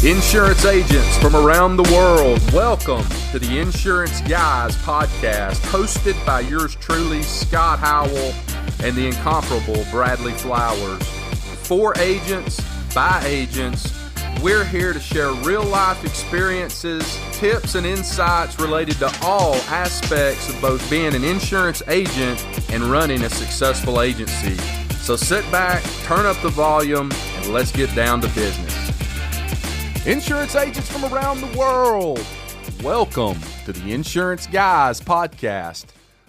Insurance agents from around the world, welcome to the Insurance Guys podcast, hosted by yours truly, Scott Howell, and the incomparable Bradley Flowers. For agents, by agents, we're here to share real-life experiences, tips, and insights related to all aspects of both being an insurance agent and running a successful agency. So sit back, turn up the volume, and let's get down to business. Insurance agents from around the world, welcome to the Insurance Guys podcast.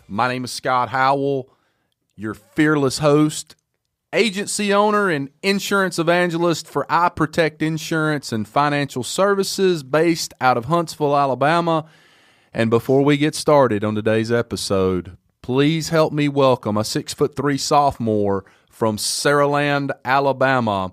My name is Scott Howell, your fearless host, agency owner, and insurance evangelist for I Protect Insurance and Financial Services based out of Huntsville, Alabama. And before we get started on today's episode, please help me welcome a 6'3" sophomore from Saraland, Alabama.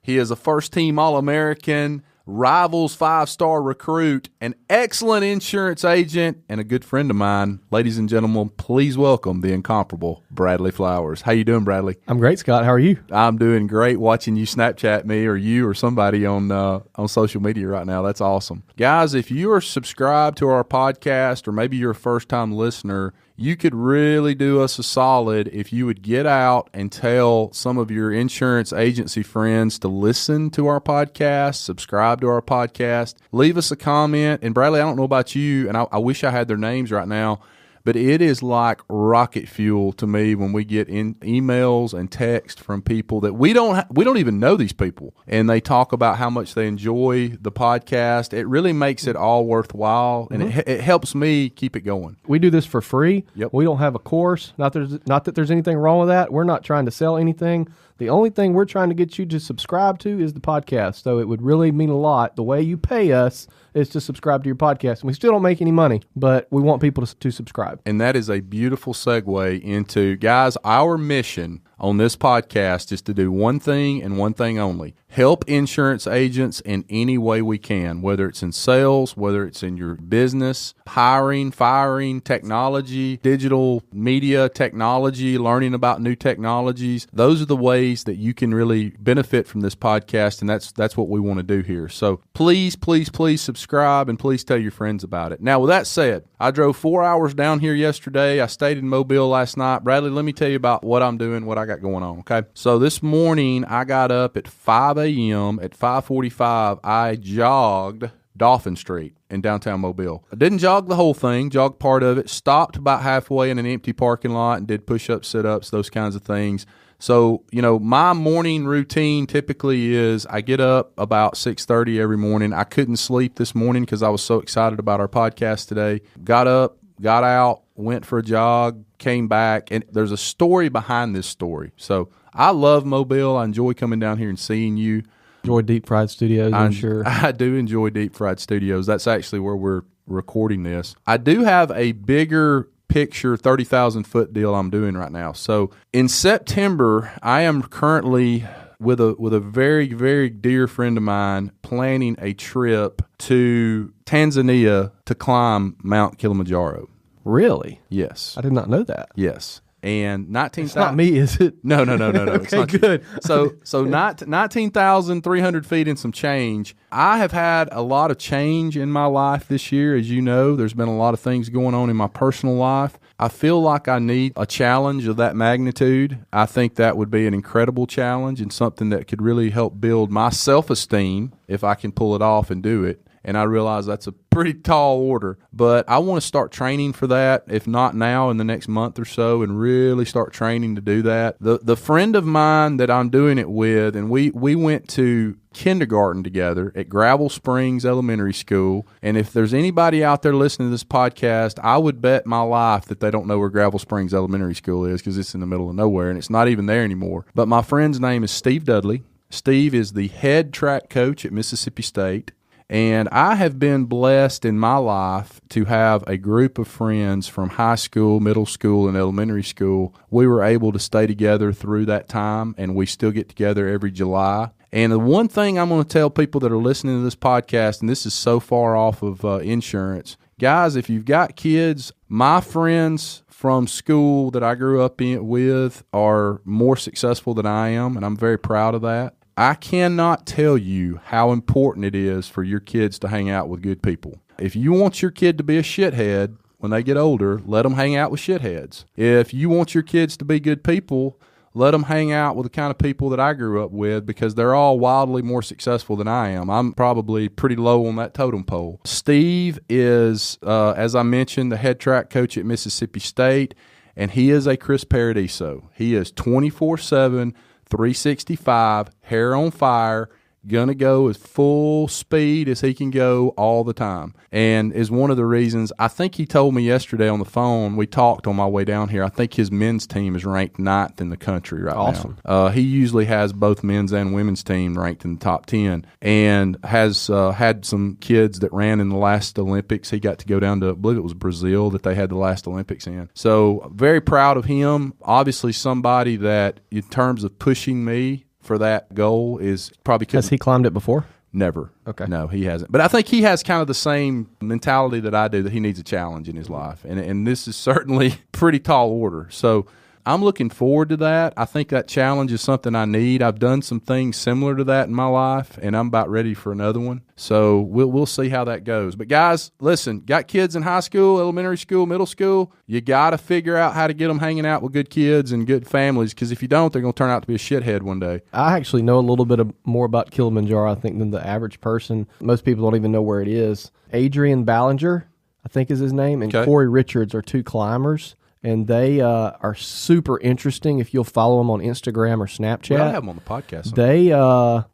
He is a first-team All-American, Rivals 5-star recruit, an excellent insurance agent, and a good friend of mine. Ladies and gentlemen, please welcome the incomparable Bradley Flowers. How you doing, Bradley? I'm great, Scott. How are you? I'm doing great. Watching you Snapchat me, or you or somebody on social media right now. That's awesome. Guys, if you are subscribed to our podcast, or maybe you're a first-time listener, you could really do us a solid if you would get out and tell some of your insurance agency friends to listen to our podcast, subscribe to our podcast, leave us a comment. And Bradley, I don't know about you, and I wish I had their names right now, but it is like rocket fuel to me when we get in emails and text from people that we don't even know these people, and they talk about how much they enjoy the podcast. It really makes it all worthwhile, and it helps me keep it going. We do this for free. Yep. We don't have a course. Not that there's anything wrong with that. We're not trying to sell anything. The only thing we're trying to get you to subscribe to is the podcast. So it would really mean a lot. The way you pay us is to subscribe to your podcast. And we still don't make any money, but we want people to subscribe. And that is a beautiful segue into, guys, our mission on this podcast is to do one thing and one thing only: help insurance agents in any way we can, whether it's in sales, whether it's in your business, hiring, firing, technology, digital media technology, learning about new technologies. Those are the ways that you can really benefit from this podcast, and that's what we want to do here. So please, please, please subscribe, and please tell your friends about it. Now, with that said, I drove 4 hours down here yesterday. I stayed in Mobile last night. Bradley, let me tell you about what I'm doing, what I got going on, okay? So this morning, I got up at 5 a.m. At 5:45, I jogged Dolphin Street in downtown Mobile. I didn't jog the whole thing, jogged part of it, stopped about halfway in an empty parking lot and did push-ups, sit-ups, those kinds of things. So, my morning routine typically is I get up about 6:30 every morning. I couldn't sleep this morning because I was so excited about our podcast today. Got up, got out, went for a jog, came back, and there's a story behind this story. So I love Mobile. I enjoy coming down here and seeing you. Enjoy Deep Fried Studios, I'm sure. I do enjoy Deep Fried Studios. That's actually where we're recording this. I do have a bigger picture 30,000-foot deal I'm doing right now. So in September, I am currently with a very, very dear friend of mine planning a trip to Tanzania to climb Mount Kilimanjaro. Really? Yes. I did not know that. Yes. And 19,000. It's not me, is it? No. Okay, It's not good. You. So 19,300 feet and some change. I have had a lot of change in my life this year. As you know, there's been a lot of things going on in my personal life. I feel like I need a challenge of that magnitude. I think that would be an incredible challenge and something that could really help build my self-esteem if I can pull it off and do it. And I realize that's a pretty tall order, but I want to start training for that, if not now, in the next month or so, and really start training to do that. The friend of mine that I'm doing it with, and we went to kindergarten together at Gravel Springs Elementary School, and if there's anybody out there listening to this podcast, I would bet my life that they don't know where Gravel Springs Elementary School is, because it's in the middle of nowhere, and it's not even there anymore. But my friend's name is Steve Dudley. Steve is the head track coach at Mississippi State. And I have been blessed in my life to have a group of friends from high school, middle school, and elementary school. We were able to stay together through that time, and we still get together every July. And the one thing I'm going to tell people that are listening to this podcast, and this is so far off of insurance, guys, if you've got kids, my friends from school that I grew up with are more successful than I am, and I'm very proud of that. I cannot tell you how important it is for your kids to hang out with good people. If you want your kid to be a shithead when they get older, let them hang out with shitheads. If you want your kids to be good people, let them hang out with the kind of people that I grew up with, because they're all wildly more successful than I am. I'm probably pretty low on that totem pole. Steve is, as I mentioned, the head track coach at Mississippi State, and he is a Chris Paradiso. He is 24/7, 365, hair on fire, gonna go as full speed as he can go all the time, and is one of the reasons. I think he told me yesterday on the phone, we talked on my way down here, I think his men's team is ranked 9th in the country right now. He usually has both men's and women's team ranked in the top 10, and has had some kids that ran in the last Olympics. He got to go down to, I believe it was Brazil that they had the last Olympics in. So very proud of him. Obviously somebody that, in terms of pushing me for that goal, is probably Has he climbed it before? Never. Okay. No, he hasn't. But I think he has kind of the same mentality that I do, that he needs a challenge in his life. And this is certainly pretty tall order. So I'm looking forward to that. I think that challenge is something I need. I've done some things similar to that in my life, and I'm about ready for another one. So we'll see how that goes. But guys, listen, got kids in high school, elementary school, middle school, you got to figure out how to get them hanging out with good kids and good families, because if you don't, they're going to turn out to be a shithead one day. I actually know a little bit more about Kilimanjaro, I think, than the average person. Most people don't even know where it is. Adrian Ballinger, I think is his name, and Corey Richards are two climbers. And they are super interesting if you'll follow them on Instagram or Snapchat. Well, I have them on the podcast. They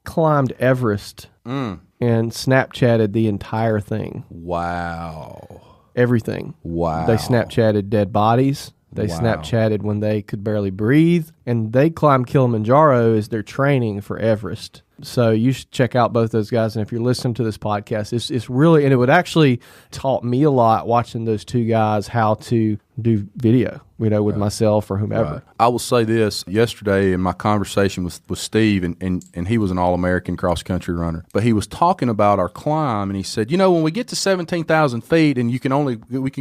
climbed Everest and Snapchatted the entire thing. Wow. Everything. Wow. They Snapchatted dead bodies. They Snapchatted when they could barely breathe. And they climbed Kilimanjaro as their training for Everest. So you should check out both those guys. And if you're listening to this podcast, it's really, and it would actually taught me a lot watching those two guys how to do video, with myself or whomever. Right. I will say this, yesterday in my conversation with Steve, and he was an All-American cross-country runner, but he was talking about our climb, and he said, when we get to 17,000 feet and we can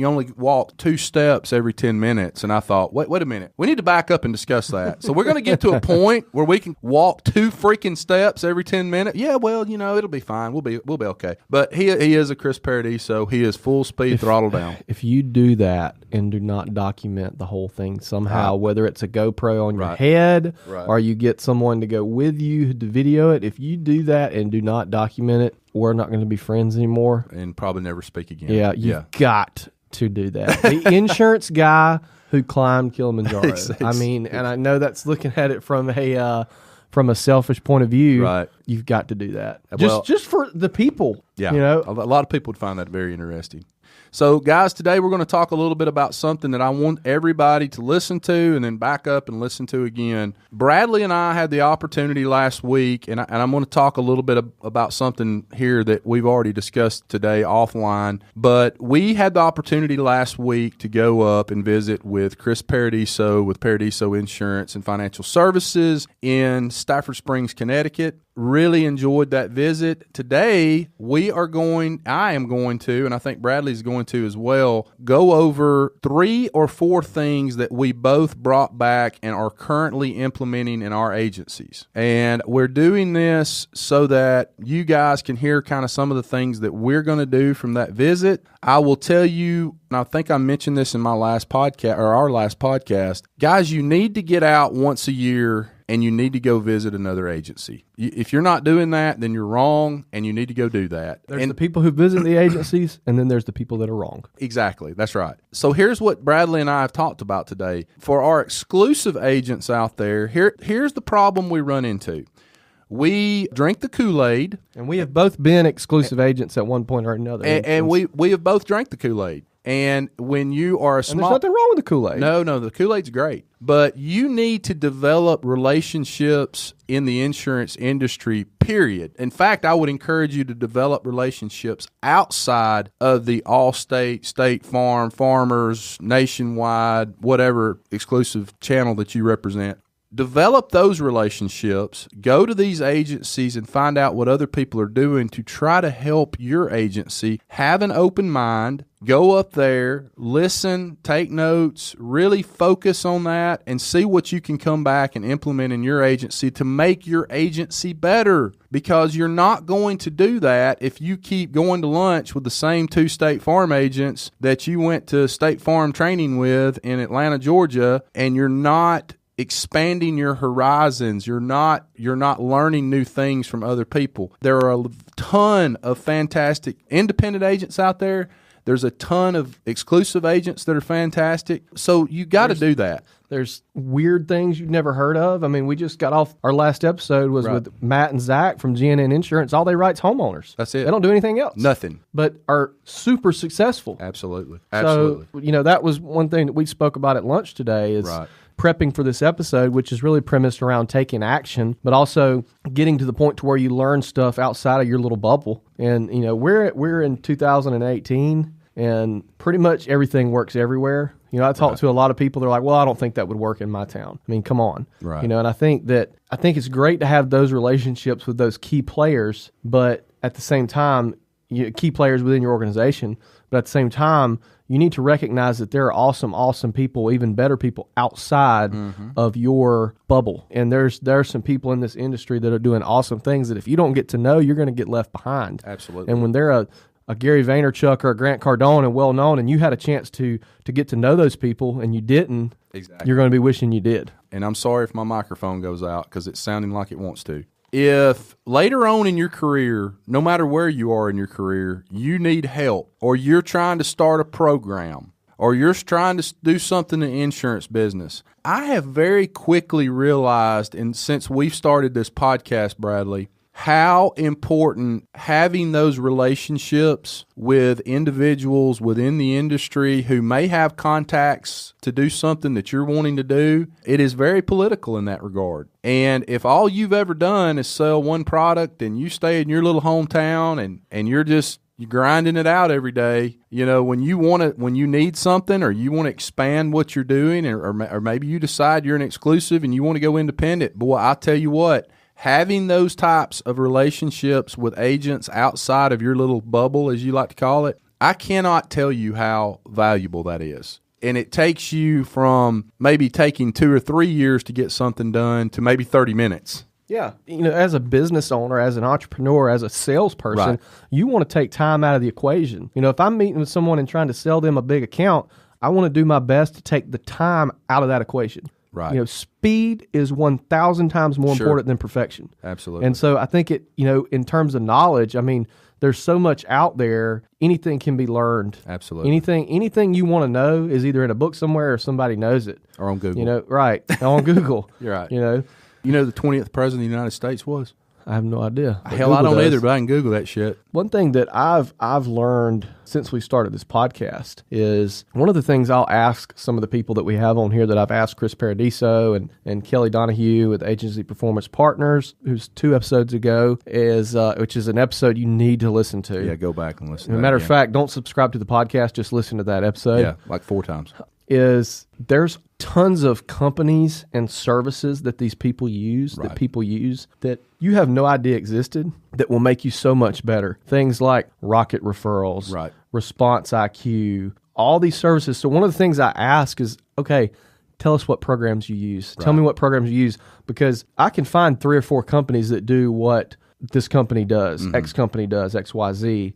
only walk 2 steps every 10 minutes, and I thought, wait a minute, we need to back up and discuss that. So we're going to get to a point where we can walk 2 freaking steps every 10 minutes. Yeah, well, it'll be fine. We'll be okay. But he is a Chris Paradiso. He is full speed, throttle down. If you do that and do not document the whole thing somehow, whether it's a GoPro on your head or you get someone to go with you to video it, if you do that and do not document it, we're not going to be friends anymore. And probably never speak again. Yeah, you've got to do that. The insurance guy who climbed Kilimanjaro. I mean, and I know that's looking at it from a selfish point of view. Right. You've got to do that. Just for the people. Yeah. A lot of people would find that very interesting. So, guys, today we're going to talk a little bit about something that I want everybody to listen to and then back up and listen to again. Bradley and I had the opportunity last week, and I'm going to talk a little bit about something here that we've already discussed today offline, but we had the opportunity last week to go up and visit with Chris Paradiso with Paradiso Insurance and Financial Services in Stafford Springs, Connecticut. Really enjoyed that visit. Today, I am going to, and I think Bradley's going to as well, go over 3 or 4 things that we both brought back and are currently implementing in our agencies. And we're doing this so that you guys can hear kind of some of the things that we're going to do from that visit. I will tell you, and I think I mentioned this in my last podcast, or our last podcast, guys, you need to get out once a year and you need to go visit another agency. If you're not doing that, then you're wrong, and you need to go do that. There's the people who visit the agencies, and then there's the people that are wrong. Exactly. That's right. So here's what Bradley and I have talked about today. For our exclusive agents out there, here's the problem we run into. We drink the Kool-Aid. And we have both been exclusive agents at one point or another. And we have both drank the Kool-Aid. And when you are a small... And there's nothing wrong with the Kool-Aid. No, the Kool-Aid's great. But you need to develop relationships in the insurance industry, period. In fact, I would encourage you to develop relationships outside of the Allstate, State Farm, Farmers, Nationwide, whatever exclusive channel that you represent. develop those relationships, go to these agencies and find out what other people are doing to try to help your agency. Have an open mind, go up there, listen, take notes, really focus on that and see what you can come back and implement in your agency to make your agency better. Because you're not going to do that if you keep going to lunch with the same 2 State Farm agents that you went to State Farm training with in Atlanta, Georgia, and you're not expanding your horizons. You're not learning new things from other people. There are a ton of fantastic independent agents out there. There's a ton of exclusive agents that are fantastic. So you got to do that. There's weird things you've never heard of. I mean, we just got off, our last episode was with Matt and Zach from GNN Insurance. All they write's homeowners. That's it. They don't do anything else. Nothing. But are super successful. Absolutely. So, that was one thing that we spoke about at lunch today is prepping for this episode, which is really premised around taking action, but also getting to the point to where you learn stuff outside of your little bubble. And, we're in 2018 and pretty much everything works everywhere. I talk to a lot of people. They're like, well, I don't think that would work in my town. I mean, come on. Right. And I think it's great to have those relationships with those key players, but at the same time, key players within your organization, but at the same time, you need to recognize that there are awesome people, even better people outside of your bubble. And there are some people in this industry that are doing awesome things that if you don't get to know, you're going to get left behind. Absolutely. And when they're a Gary Vaynerchuk or a Grant Cardone and well-known, and you had a chance to get to know those people and you didn't, you're going to be wishing you did. And I'm sorry if my microphone goes out because it's sounding like it wants to. If later on in your career, no matter where you are in your career, you need help or you're trying to start a program or you're trying to do something in the insurance business, I have very quickly realized, and since we've started this podcast, Bradley, how important having those relationships with individuals within the industry who may have contacts to do something that you're wanting to do. It is very political in that regard. And if all you've ever done is sell one product and you stay in your little hometown and you're grinding it out every day, when you need something or you want to expand what you're doing or maybe you decide you're an exclusive and you want to go independent, boy, I'll tell you what, having those types of relationships with agents outside of your little bubble, as you like to call it, I cannot tell you how valuable that is. And it takes you from maybe taking 2 or 3 years to get something done to maybe 30 minutes. Yeah. As a business owner, as an entrepreneur, as a salesperson, you want to take time out of the equation. If I'm meeting with someone and trying to sell them a big account, I want to do my best to take the time out of that equation. Right. Speed is 1,000 times more important than perfection. Absolutely. And so I think in terms of knowledge, I mean, there's so much out there. Anything can be learned. Absolutely. Anything you want to know is either in a book somewhere or somebody knows it. Or on Google. Right. On Google. You're right. The 20th president of the United States was? I have no idea. Hell, I don't either, but I can Google that shit. One thing that I've learned since we started this podcast is one of the things I'll ask some of the people that we have on here that I've asked Chris Paradiso and Kelly Donahue with Agency Performance Partners, who's 2 episodes ago, which is an episode you need to listen to. Yeah, go back and listen to that. As a matter of fact, don't subscribe to the podcast, just listen to that episode. Yeah, like 4 times. There's tons of companies and services that these people use, that people use, that you have no idea existed, that will make you so much better. Things like Rocket Referrals, ResponseiQ, all these services. So one of the things I ask is, okay, tell us what programs you use. Tell me what programs you use, because I can find 3 or 4 companies that do what this company does, X company does, XYZ.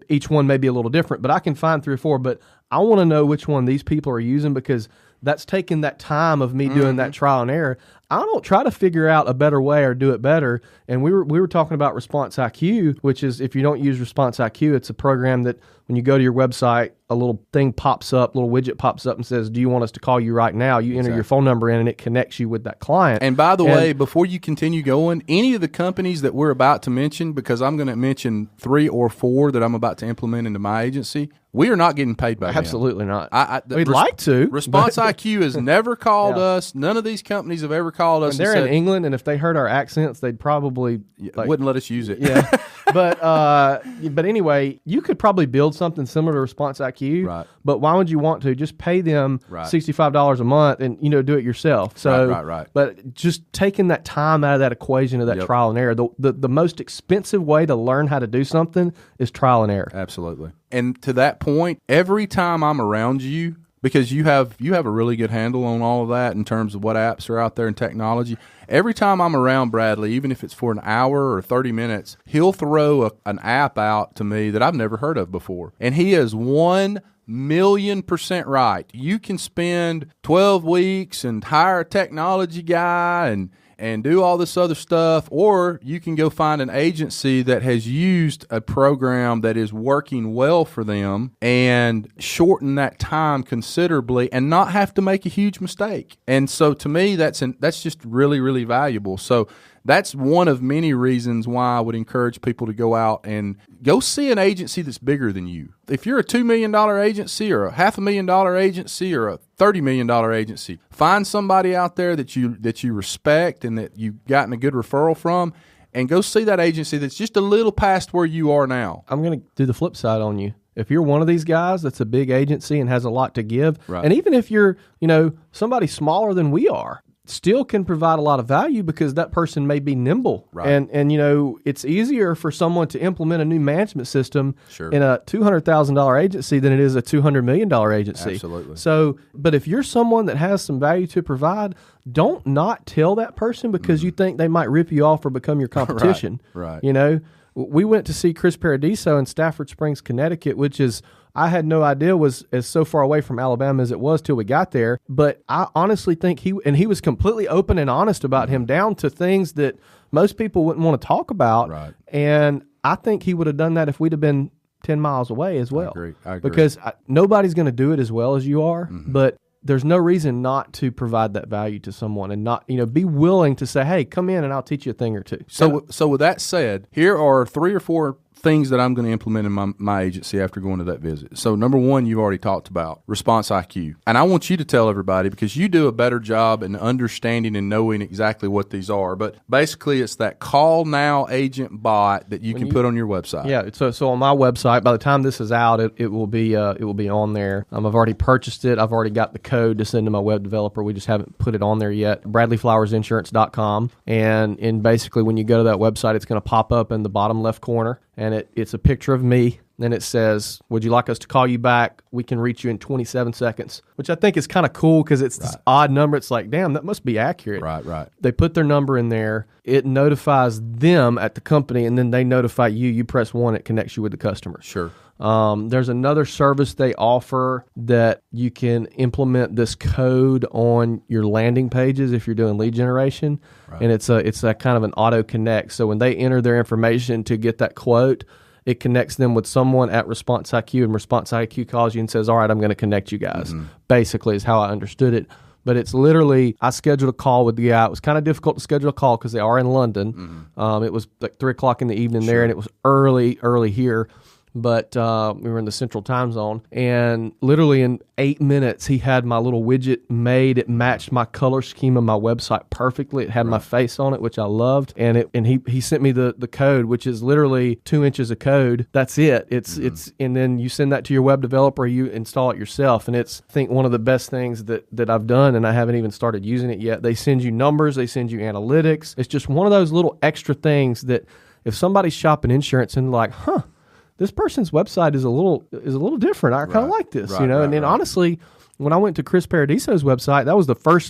Each one may be a little different, but I can find 3 or 4, but I want to know which one these people are using, because that's taking that time of me doing that trial and error. I don't try to figure out a better way or do it better. And we were talking about ResponseiQ, which is, if you don't use ResponseiQ, it's a program that when you go to your website, a little thing pops up, a little widget pops up and says, do you want us to call you right now? You enter your phone number in and it connects you with that client. And by the way, before you continue going, any of the companies that we're about to mention, because I'm going to mention 3 or 4 that I'm about to implement into my agency, we are not getting paid by them. Absolutely not. We'd like to. ResponseiQ has never called us. None of these companies have ever called us. And they're in England, and if they heard our accents, they'd probably wouldn't let us use it. Yeah. But anyway, you could probably build build something similar to ResponseiQ. Right. But why would you want to just pay them $65 a month and do it yourself? So, right. But just taking that time out of that equation of that trial and error. The most expensive way to learn how to do something is trial and error. Absolutely. And to that point, every time I'm around you, because you have a really good handle on all of that in terms of what apps are out there in technology. Every time I'm around Bradley, even if it's for an hour or 30 minutes, he'll throw an app out to me that I've never heard of before. And he is 1,000,000% right. You can spend 12 weeks and hire a technology guy and do all this other stuff, or you can go find an agency that has used a program that is working well for them and shorten that time considerably and not have to make a huge mistake. And so to me, that's just really, really valuable. So that's one of many reasons why I would encourage people to go out and go see an agency that's bigger than you. If you're a $2 million agency or a $500,000 agency or a $30 million agency, find somebody out there that you respect and that you've gotten a good referral from, and go see that agency that's just a little past where you are now. I'm going to do the flip side on you. If you're one of these guys that's a big agency and has a lot to give, and even if you're, somebody smaller than we are, still can provide a lot of value because that person may be nimble. Right. And it's easier for someone to implement a new management system in a $200,000 agency than it is a $200 million agency. Absolutely. So, but if you're someone that has some value to provide, don't not tell that person because you think they might rip you off or become your competition. Right. We went to see Chris Paradiso in Stafford Springs, Connecticut, which is, I had no idea was as so far away from Alabama as it was till we got there. But I honestly think he was completely open and honest about him, down to things that most people wouldn't want to talk about. Right. And I think he would have done that if we'd have been 10 miles away as well. I agree. Because nobody's going to do it as well as you are, but there's no reason not to provide that value to someone and not, be willing to say, hey, come in and I'll teach you a thing or two. So with that said, here are 3 or 4 things that I'm going to implement in my agency after going to that visit. So number one, you've already talked about ResponseiQ. And I want you to tell everybody, because you do a better job in understanding and knowing exactly what these are. But basically, it's that call now agent bot that you can put on your website. Yeah. So on my website, by the time this is out, it will be on there. I've already purchased it. I've already got the code to send to my web developer. We just haven't put it on there yet. BradleyFlowersInsurance.com. And basically, when you go to that website, it's going to pop up in the bottom left corner. And it's a picture of me. Then it says, would you like us to call you back? We can reach you in 27 seconds, which I think is kind of cool because it's this odd number. It's like, damn, that must be accurate. Right. They put their number in there. It notifies them at the company, and then they notify you. You press 1, it connects you with the customer. Sure. There's another service they offer that you can implement this code on your landing pages if you're doing lead generation. Right. And it's a kind of an auto connect. So when they enter their information to get that quote, it connects them with someone at ResponseiQ, and ResponseiQ calls you and says, all right, I'm going to connect you guys. Basically is how I understood it. But it's literally, I scheduled a call with the guy. It was kind of difficult to schedule a call because they are in London. It was like 3 o'clock in the evening there, and it was early here. But we were in the central time zone, and literally in 8 minutes, he had my little widget made. It matched my color scheme of my website perfectly. It had my face on it, which I loved, and he sent me the code, which is literally 2 inches of code. That's it. It's and then you send that to your web developer, you install it yourself, and it's, I think, one of the best things that I've done, and I haven't even started using it yet. They send you numbers, they send you analytics. It's just one of those little extra things that if somebody's shopping insurance and like, this person's website is a little different. I kind of like this, And then honestly, when I went to Chris Paradiso's website, that was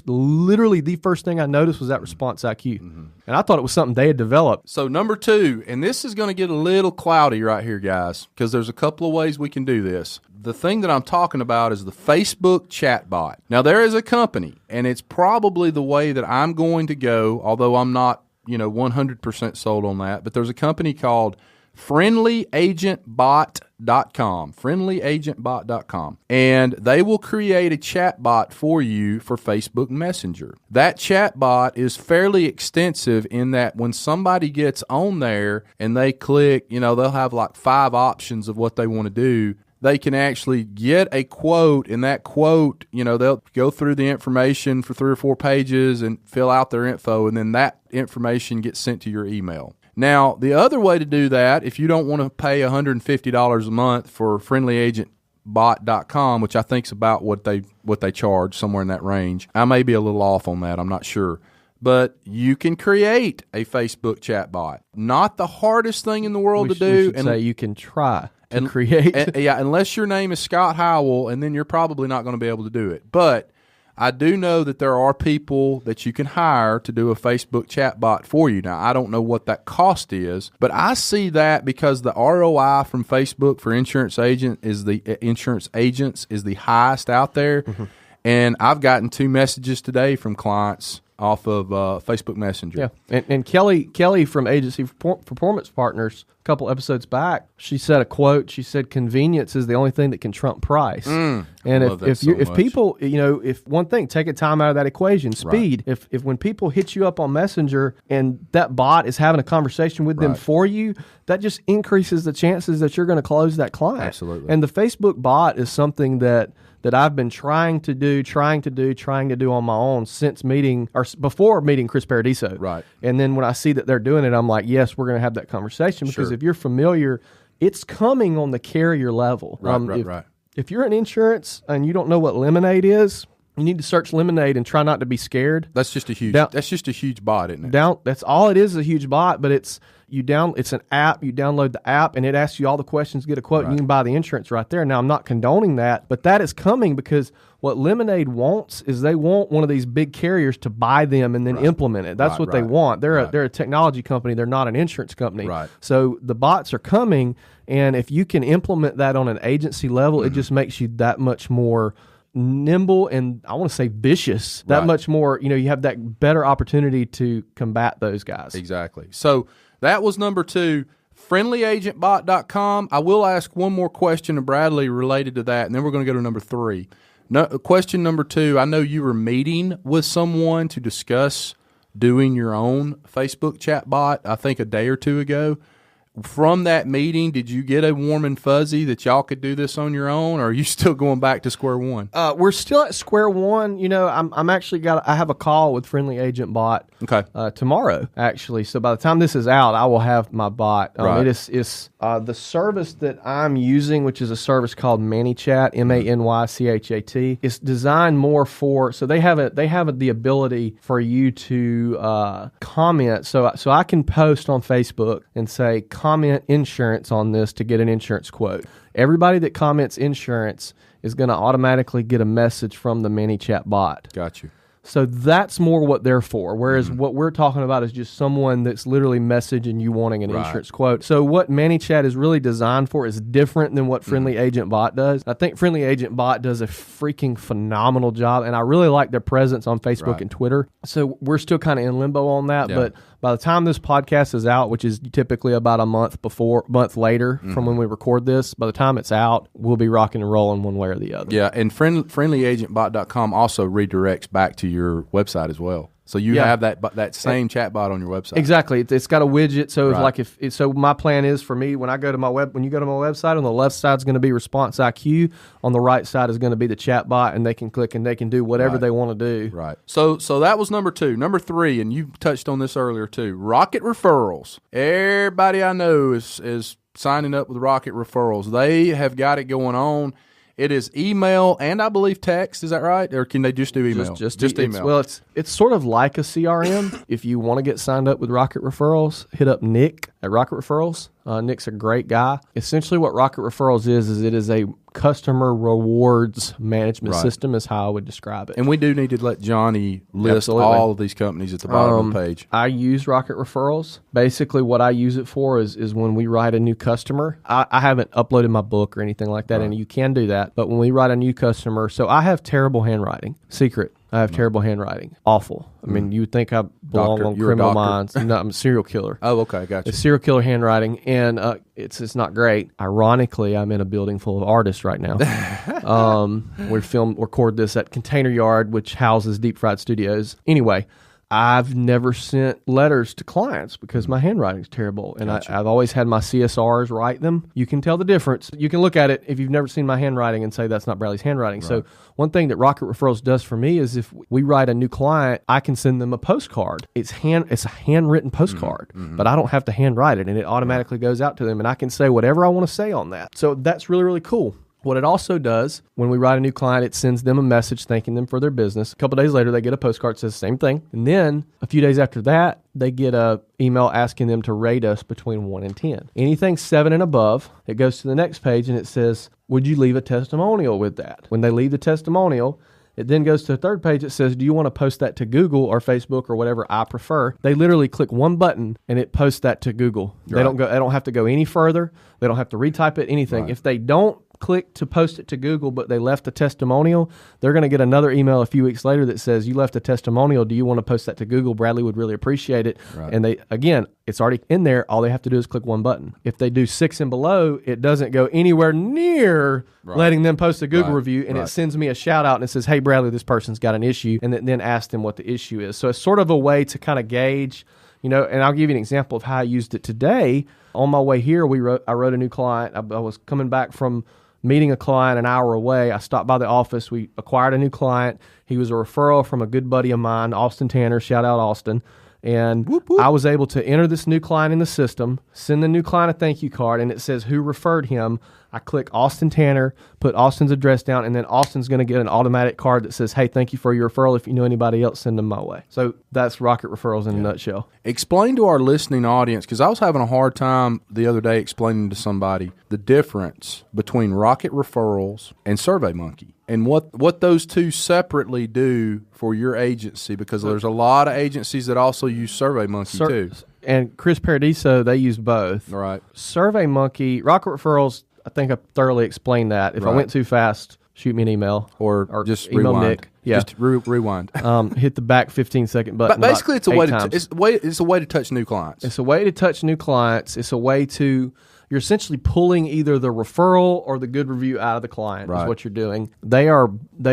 literally the first thing I noticed was that ResponseiQ. And I thought it was something they had developed. So number 2, and this is going to get a little cloudy right here, guys, because there's a couple of ways we can do this. The thing that I'm talking about is the Facebook chatbot. Now, there is a company, and it's probably the way that I'm going to go, although I'm not, 100% sold on that. But there's a company called friendlyagentbot.com, and they will create a chatbot for you for Facebook Messenger. That chatbot is fairly extensive in that when somebody gets on there and they click, they'll have like 5 options of what they want to do. They can actually get a quote, and that quote, they'll go through the information for 3 or 4 pages and fill out their info, and then that information gets sent to your email. Now, the other way to do that, if you don't want to pay $150 a month for friendlyagentbot.com, which I think is about what they charge, somewhere in that range. I may be a little off on that. I'm not sure. But you can create a Facebook chatbot. Not the hardest thing in the world to do. We should say you can try to create. Unless your name is Scott Howell, and then you're probably not going to be able to do it. But I do know that there are people that you can hire to do a Facebook chatbot for you. Now, I don't know what that cost is, but I see that because the ROI from Facebook for insurance agents is the highest out there. Mm-hmm. And I've gotten 2 messages today from clients off of Facebook Messenger. Yeah, and Kelly from Agency Performance Partners, a couple episodes back, she said a quote. She said, "Convenience is the only thing that can trump price." And if people, if one thing, take a time out of that equation, speed. Right. If when people hit you up on Messenger and that bot is having a conversation with them for you, that just increases the chances that you're going to close that client. Absolutely. And the Facebook bot is something that I've been trying to do on my own since before meeting Chris Paradiso. Right. And then when I see that they're doing it, I'm like, yes, we're going to have that conversation because if you're familiar, it's coming on the carrier level. Right. If you're in insurance and you don't know what Lemonade is, you need to search Lemonade and try not to be scared. That's just a huge bot, isn't it? That's all it is a huge bot, but it's an app. You download the app and it asks you all the questions, get a quote, and you can buy the insurance right there. Now, I'm not condoning that, but that is coming because what Lemonade wants is they want one of these big carriers to buy them and then implement it. That's what they want. They're a technology company. They're not an insurance company. Right. So the bots are coming, and if you can implement that on an agency level, it just makes you that much more nimble and I want to say vicious. That much more, you have that better opportunity to combat those guys. Exactly. So that was number 2, friendlyagentbot.com. I will ask one more question to Bradley related to that, and then we're going to go to number 3. Question number 2, I know you were meeting with someone to discuss doing your own Facebook chatbot, I think a day or 2 ago. From that meeting, did you get a warm and fuzzy that y'all could do this on your own, or are you still going back to square one? We're still at square one. I have a call with Friendly Agent Bot tomorrow, actually. So by the time this is out, I will have my bot. It is the service that I'm using, which is a service called ManyChat, ManyChat. It's designed more for, so they have the ability for you to comment. So I can post on Facebook and say, comment insurance on this to get an insurance quote. Everybody that comments insurance is going to automatically get a message from the ManyChat bot. Got you. So that's more what they're for. Whereas what we're talking about is just someone that's literally messaging you wanting an insurance quote. So what ManyChat is really designed for is different than what Friendly Agent Bot does. I think Friendly Agent Bot does a freaking phenomenal job, and I really like their presence on Facebook and Twitter. So we're still kind of in limbo on that, but by the time this podcast is out, which is typically about a month later from when we record this, by the time it's out, we'll be rocking and rolling one way or the other. Yeah, and friendlyagentbot.com also redirects back to your website as well. So you have that same chatbot on your website. Exactly. It's got a widget. So so my plan is for me when you go to my website, on the left side is going to be ResponseiQ, on the right side is going to be the chatbot, and they can click and they can do whatever they want to do. Right. So that was number 2. Number 3, and you touched on this earlier too. Rocket Referrals. Everybody I know is signing up with Rocket Referrals. They have got it going on. It is email and I believe text. Is that right? Or can they just do email? Just email. It's sort of like a CRM. If you want to get signed up with Rocket Referrals, hit up Nick at Rocket Referrals. Nick's a great guy. Essentially what Rocket Referrals is it is a customer rewards management system is how I would describe it. And we do need to let Johnny list all of these companies at the bottom of the page. I use Rocket Referrals. Basically what I use it for is when we write a new customer. I haven't uploaded my book or anything like that, and you can do that. But when we write a new customer, so I have terrible handwriting. Secret. I have terrible handwriting. Awful. I mean, you would think I belong on Criminal Minds. No, I'm a serial killer. Oh, okay. Gotcha. It's serial killer handwriting, and it's not great. Ironically, I'm in a building full of artists right now. We record this at Container Yard, which houses Deep Fried Studios. Anyway, I've never sent letters to clients because my handwriting's terrible. And I've always had my CSRs write them. You can tell the difference. You can look at it if you've never seen my handwriting and say that's not Bradley's handwriting. Right. So one thing that Rocket Referrals does for me is if we write a new client, I can send them a postcard. It's a handwritten postcard, but I don't have to handwrite it, and it automatically goes out to them, and I can say whatever I want to say on that. So that's really, really cool. What it also does, when we write a new client, it sends them a message thanking them for their business. A couple days later, they get a postcard that says the same thing. And then a few days after that, they get a email asking them to rate us between 1 and 10. Anything 7 and above, it goes to the next page and it says, would you leave a testimonial with that? When they leave the testimonial, it then goes to the third page that says, do you want to post that to Google or Facebook or whatever I prefer? They literally click one button and it posts that to Google. Right. They don't have to go any further. They don't have to retype it, anything. Right. If they don't click to post it to Google, but they left a testimonial, they're going to get another email a few weeks later that says, you left a testimonial. Do you want to post that to Google? Bradley would really appreciate it. Right. And it's already in there. All they have to do is click one button. If they do 6 and below, it doesn't go anywhere near letting them post a Google review. And it sends me a shout out and it says, hey, Bradley, this person's got an issue. And then ask them what the issue is. So it's sort of a way to kind of gauge, and I'll give you an example of how I used it today. On my way here, I wrote a new client. I was coming back from meeting a client an hour away. I stopped by the office. We acquired a new client. He was a referral from a good buddy of mine, Austin Tanner. Shout out, Austin. And whoop, whoop. I was able to enter this new client in the system, send the new client a thank you card, and it says who referred him. I click Austin Tanner, put Austin's address down, and then Austin's going to get an automatic card that says, hey, thank you for your referral. If you know anybody else, send them my way. So that's Rocket Referrals in a nutshell. Explain to our listening audience, because I was having a hard time the other day explaining to somebody the difference between Rocket Referrals and SurveyMonkey and what those two separately do for your agency, because there's a lot of agencies that also use SurveyMonkey too. And Chris Paradiso, they use both. Right. SurveyMonkey, Rocket Referrals, I think I thoroughly explained that. If I went too fast, shoot me an email or just email rewind. Nick. Yeah. Just rewind. Hit the back 15-second button. But basically, it's a way to touch new clients. It's a way to touch new clients. It's a way to you're essentially pulling either the referral or the good review out of the client. Is what you're doing. They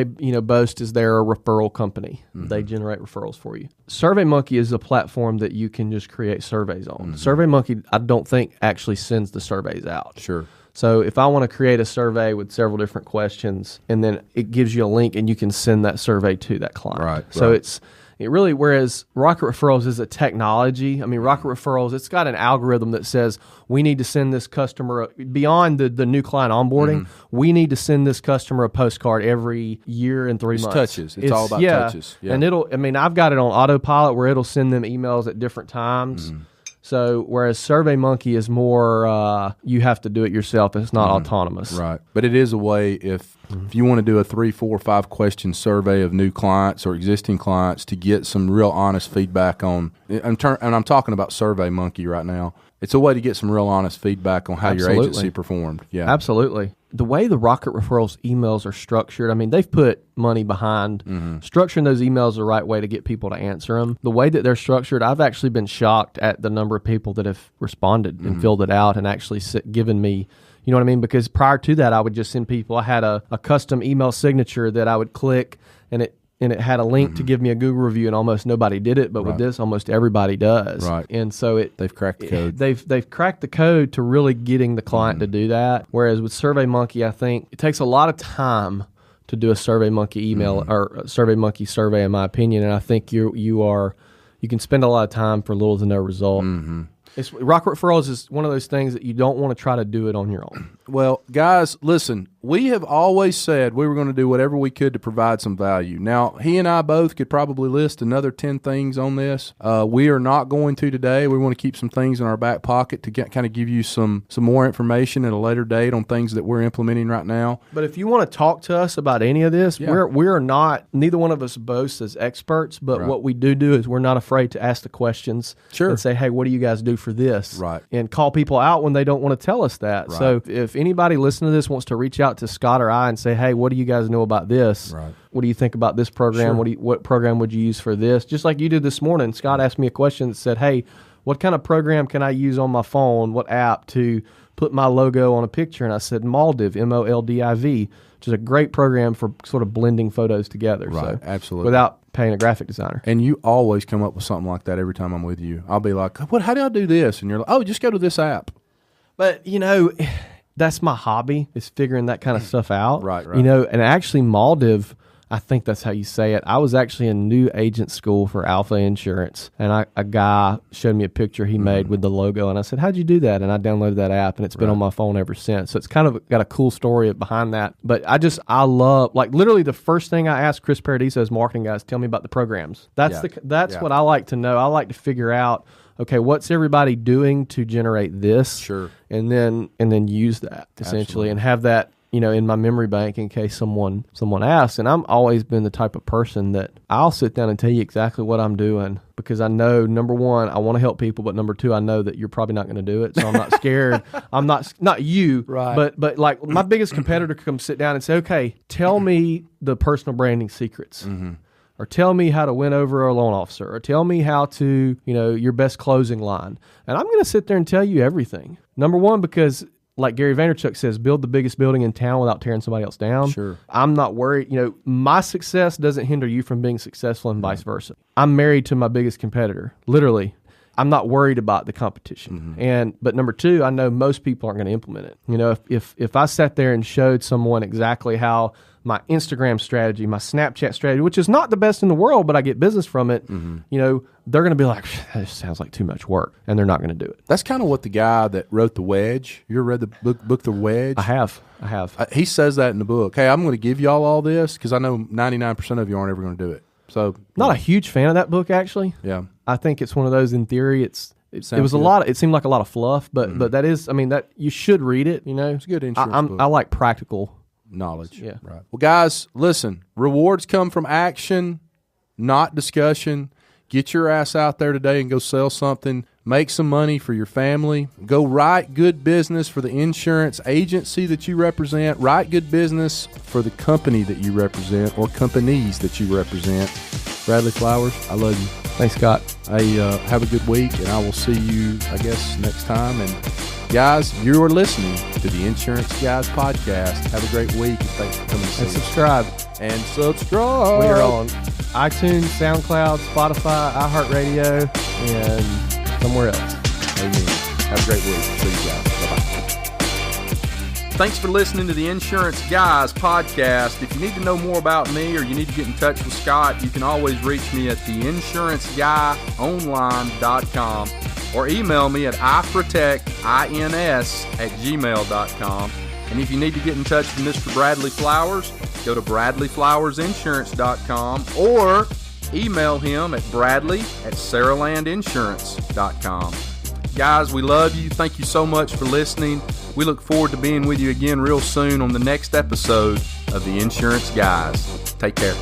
boast as they're a referral company. Mm-hmm. They generate referrals for you. SurveyMonkey is a platform that you can just create surveys on. Mm-hmm. SurveyMonkey, I don't think actually sends the surveys out. Sure. So if I want to create a survey with several different questions, and then it gives you a link and you can send that survey to that client. Right. So it really, whereas Rocket Referrals is a technology. I mean, Rocket Referrals, it's got an algorithm that says we need to send this customer, beyond the new client onboarding, we need to send this customer a postcard every year and 3 months. Touches. It's all about touches. Yeah. And I've got it on autopilot where it'll send them emails at different times. Mm-hmm. So whereas SurveyMonkey is more, you have to do it yourself. It's not autonomous. Right. But it is a way if you want to do a 3, 4, 5 question survey of new clients or existing clients to get some real honest feedback on, and I'm talking about SurveyMonkey right now. It's a way to get some real honest feedback on how your agency performed. Yeah. Absolutely. The way the Rocket Referrals emails are structured, I mean, they've put money behind structuring those emails the right way to get people to answer them. The way that they're structured, I've actually been shocked at the number of people that have responded and filled it out and actually given me, you know what I mean? Because prior to that, I would just send people, I had a custom email signature that I would click and it had a link to give me a Google review, and almost nobody did it. But with this, almost everybody does. Right. And so they've cracked the code. They've cracked the code to really getting the client to do that. Whereas with SurveyMonkey, I think it takes a lot of time to do a SurveyMonkey email or a SurveyMonkey survey, in my opinion. And I think you can spend a lot of time for little to no result. Mm-hmm. Rocket Referrals is one of those things that you don't want to try to do it on your own. Well, guys, listen, we have always said we were going to do whatever we could to provide some value. Now, he and I both could probably list another 10 things on this. We are not going to today. We want to keep some things in our back pocket to kind of give you some more information at a later date on things that we're implementing right now. But if you want to talk to us about any of this, we're not, neither one of us boasts as experts, but what we do is we're not afraid to ask the questions and say, hey, what do you guys do for this? Right. And call people out when they don't want to tell us that. Right. So if anybody listening to this wants to reach out to Scott or I and say, hey, what do you guys know about this? Right. What do you think about this program? Sure. What program would you use for this? Just like you did this morning, Scott asked me a question that said, hey, what kind of program can I use on my phone? What app to put my logo on a picture? And I said, Moldiv, MOLDIV. which is a great program for sort of blending photos together. Right, so, absolutely. Without paying a graphic designer. And you always come up with something like that every time I'm with you. I'll be like, "What? How do I do this?" And you're like, "Oh, just go to this app." But, that's my hobby, is figuring that kind of stuff out. Right. And actually Maldiv, I think that's how you say it. I was actually in new agent school for Alpha Insurance, and a guy showed me a picture he made with the logo, and I said, "How'd you do that?" And I downloaded that app, and it's been on my phone ever since. So it's kind of got a cool story behind that. But I love, like, literally the firfirst thing I asked Chris Paradiso's marketing guys, tell me about the programs. That's what I like to know. I like to figure out, okay, what's everybody doing to generate this? Sure. And then use that essentially and have that, in my memory bank in case someone asks. And I'm always been the type of person that I'll sit down and tell you exactly what I'm doing, because I know, number one, I want to help people, but number two, I know that you're probably not going to do it. So I'm not scared. I'm not you, right. but like my biggest competitor could come sit down and say, okay, tell me the personal branding secrets. Mm-hmm. Or tell me how to win over a loan officer, or tell me how to, your best closing line. And I'm going to sit there and tell you everything. Number one, because like Gary Vaynerchuk says, build the biggest building in town without tearing somebody else down. Sure. I'm not worried. My success doesn't hinder you from being successful and vice versa. I'm married to my biggest competitor, literally. I'm not worried about the competition. Mm-hmm. But number two, I know most people aren't going to implement it. If I sat there and showed someone exactly how my Instagram strategy, my Snapchat strategy, which is not the best in the world, but I get business from it, they're going to be like, that sounds like too much work, and they're not going to do it. That's kind of what the guy that wrote The Wedge, you ever read the book The Wedge? I have. He says that in the book. Hey, I'm going to give y'all all this because I know 99% of you aren't ever going to do it. So not a huge fan of that book, actually. Yeah. I think it's one of those, in theory, it was a lot. It seemed like a lot of fluff, but that is, that you should read it. It's a good insurance book. I like practical knowledge. Yeah. Right. Well, guys, listen, rewards come from action, not discussion. Get your ass out there today and go sell something. Make some money for your family. Go write good business for the insurance agency that you represent. Write good business for the company that you represent, or companies that you represent. Bradley Flowers, I love you. Thanks, Scott. Hey, have a good week, and I will see you, I guess, next time. And guys, you are listening to the Insurance Guys podcast. Have a great week, and thanks for coming to see us. Subscribe. And subscribe. We are on iTunes, SoundCloud, Spotify, iHeartRadio, and somewhere else. Amen. Have a great week. See you guys. Bye-bye. Thanks for listening to the Insurance Guys podcast. If you need to know more about me, or you need to get in touch with Scott, you can always reach me at theinsuranceguyonline.com or email me at iprotectins@gmail.com. And if you need to get in touch with Mr. Bradley Flowers, go to bradleyflowersinsurance.com or email him at bradley@saralandinsurance.com. Guys, we love you. Thank you so much for listening. We look forward to being with you again real soon on the next episode of The Insurance Guys. Take care.